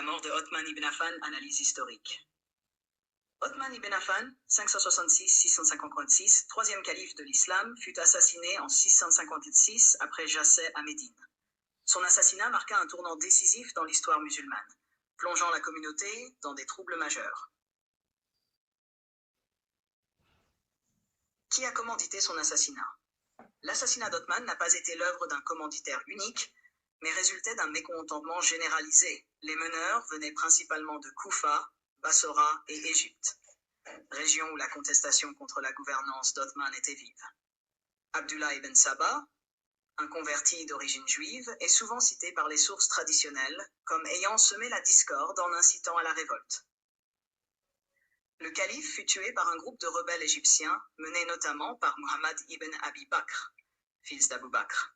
La mort de Othman ibn Affan, analyse historique. Othman ibn Affan, 566-656, troisième calife de l'islam, fut assassiné en 656 après Jassé à Médine. Son assassinat marqua un tournant décisif dans l'histoire musulmane, plongeant la communauté dans des troubles majeurs. Qui a commandité son assassinat? L'assassinat d'Othman n'a pas été l'œuvre d'un commanditaire unique, mais résultait d'un mécontentement généralisé. Les meneurs venaient principalement de Koufa, Bassora et Égypte, région où la contestation contre la gouvernance d'Othman était vive. Abdullah ibn Saba, un converti d'origine juive, est souvent cité par les sources traditionnelles comme ayant semé la discorde en incitant à la révolte. Le calife fut tué par un groupe de rebelles égyptiens, mené notamment par Muhammad ibn Abi Bakr, fils d'Abu Bakr.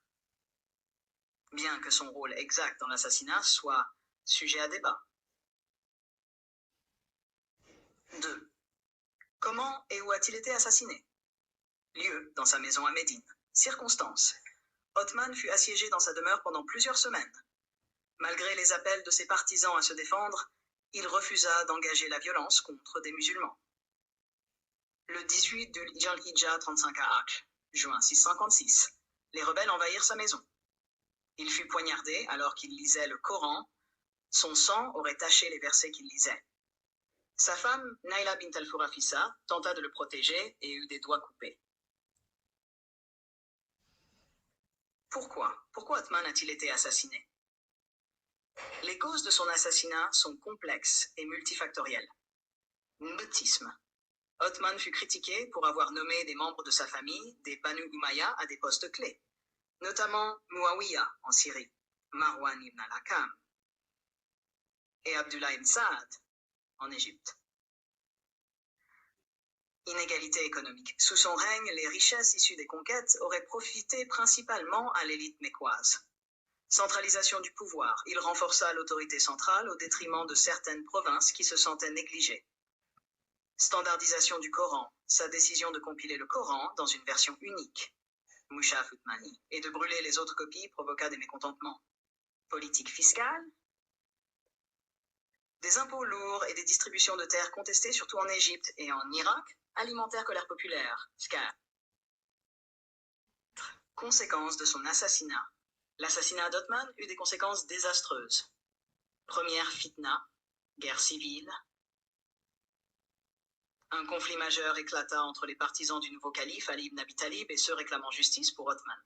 Bien que son rôle exact dans l'assassinat soit sujet à débat. 2. Comment et où a-t-il été assassiné? Lieu, dans sa maison à Médine. Circonstances. Othman fut assiégé dans sa demeure pendant plusieurs semaines. Malgré les appels de ses partisans à se défendre, il refusa d'engager la violence contre des musulmans. Le 18 du Dhul-Hijjah 35 à Acre, juin 656, les rebelles envahirent sa maison. Il fut poignardé alors qu'il lisait le Coran. Son sang aurait taché les versets qu'il lisait. Sa femme, Naila bint al-Furafissa, tenta de le protéger et eut des doigts coupés. Pourquoi Othman a-t-il été assassiné? Les causes de son assassinat sont complexes et multifactorielles. Népotisme. Othman fut critiqué pour avoir nommé des membres de sa famille, des Banu Umayya, à des postes clés, notamment Muawiyah en Syrie, Marwan ibn al-Hakam et Abdullah ibn Saad en Égypte. Inégalité économique. Sous son règne, les richesses issues des conquêtes auraient profité principalement à l'élite mécoise. Centralisation du pouvoir. Il renforça l'autorité centrale au détriment de certaines provinces qui se sentaient négligées. Standardisation du Coran. Sa décision de compiler le Coran dans une version unique, Mushaf Uthmani, et de brûler les autres copies provoqua des mécontentements. Politique fiscale. Des impôts lourds et des distributions de terres contestées surtout en Égypte et en Irak alimentèrent colère populaire. Conséquences de son assassinat. L'assassinat d'Othman eut des conséquences désastreuses. Première fitna, guerre civile. Un conflit majeur éclata entre les partisans du nouveau calife Ali ibn Abi Talib et ceux réclamant justice pour Othman.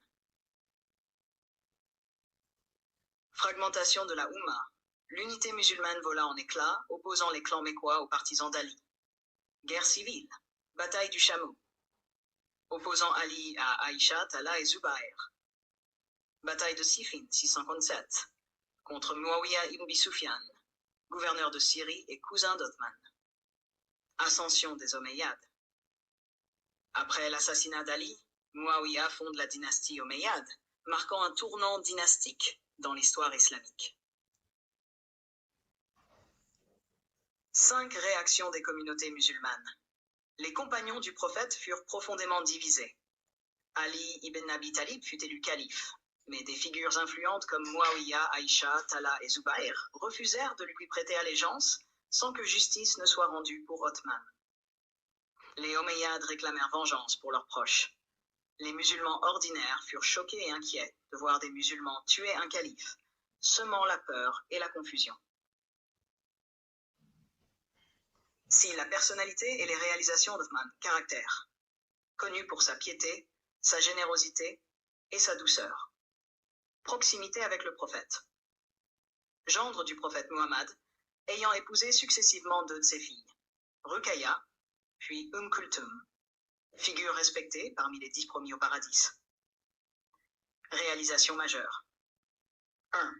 Fragmentation de la Oumma. L'unité musulmane vola en éclats, opposant les clans mécois aux partisans d'Ali. Guerre civile. Bataille du Chameau. Opposant Ali à Aïcha, Tala et Zubair. Bataille de Siffin, 657, contre Muawiyah ibn Abi Sufyan, gouverneur de Syrie et cousin d'Othman. Ascension des Omeyyades. Après l'assassinat d'Ali, Muawiyah fonde la dynastie Omeyyade, marquant un tournant dynastique dans l'histoire islamique. 5 réactions des communautés musulmanes. Les compagnons du prophète furent profondément divisés. Ali ibn Abi Talib fut élu calife, mais des figures influentes comme Muawiyah, Aïcha, Tala et Zubair refusèrent de lui prêter allégeance sans que justice ne soit rendue pour Othman. Les Omeyyades réclamèrent vengeance pour leurs proches. Les musulmans ordinaires furent choqués et inquiets de voir des musulmans tuer un calife, semant la peur et la confusion. Si la personnalité et les réalisations d'Othman, caractère, connu pour sa piété, sa générosité et sa douceur. Proximité avec le prophète. Gendre du prophète Muhammad, ayant épousé successivement 2 de ses filles, Ruqayya, puis Kulthum, figure respectée parmi les 10 promis au paradis. Réalisation majeure. 1.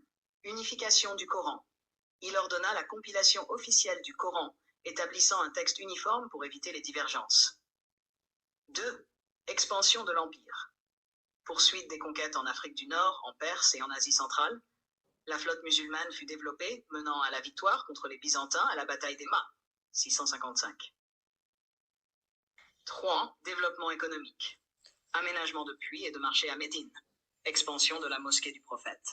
Unification du Coran. Il ordonna la compilation officielle du Coran, établissant un texte uniforme pour éviter les divergences. 2. Expansion de l'Empire. Poursuite des conquêtes en Afrique du Nord, en Perse et en Asie centrale. La flotte musulmane fut développée, menant à la victoire contre les Byzantins à la bataille d'Ema, 655. 3. Développement économique. Aménagement de puits et de marchés à Médine. Expansion de la mosquée du prophète.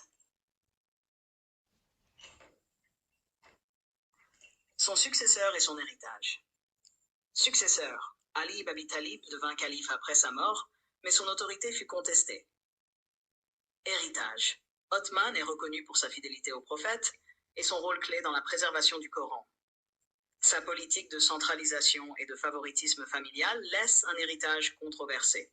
Son successeur et son héritage. Successeur. Ali ibn Abi Talib devint calife après sa mort, mais son autorité fut contestée. Héritage. Othman est reconnu pour sa fidélité au prophète et son rôle clé dans la préservation du Coran. Sa politique de centralisation et de favoritisme familial laisse un héritage controversé.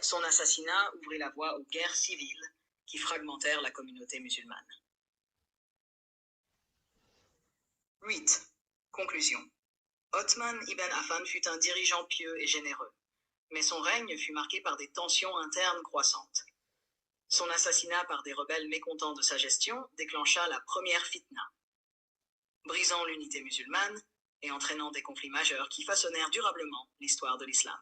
Son assassinat ouvrit la voie aux guerres civiles qui fragmentèrent la communauté musulmane. 8. Conclusion. Othman ibn Affan fut un dirigeant pieux et généreux, mais son règne fut marqué par des tensions internes croissantes. Son assassinat par des rebelles mécontents de sa gestion déclencha la première fitna, brisant l'unité musulmane et entraînant des conflits majeurs qui façonnèrent durablement l'histoire de l'islam.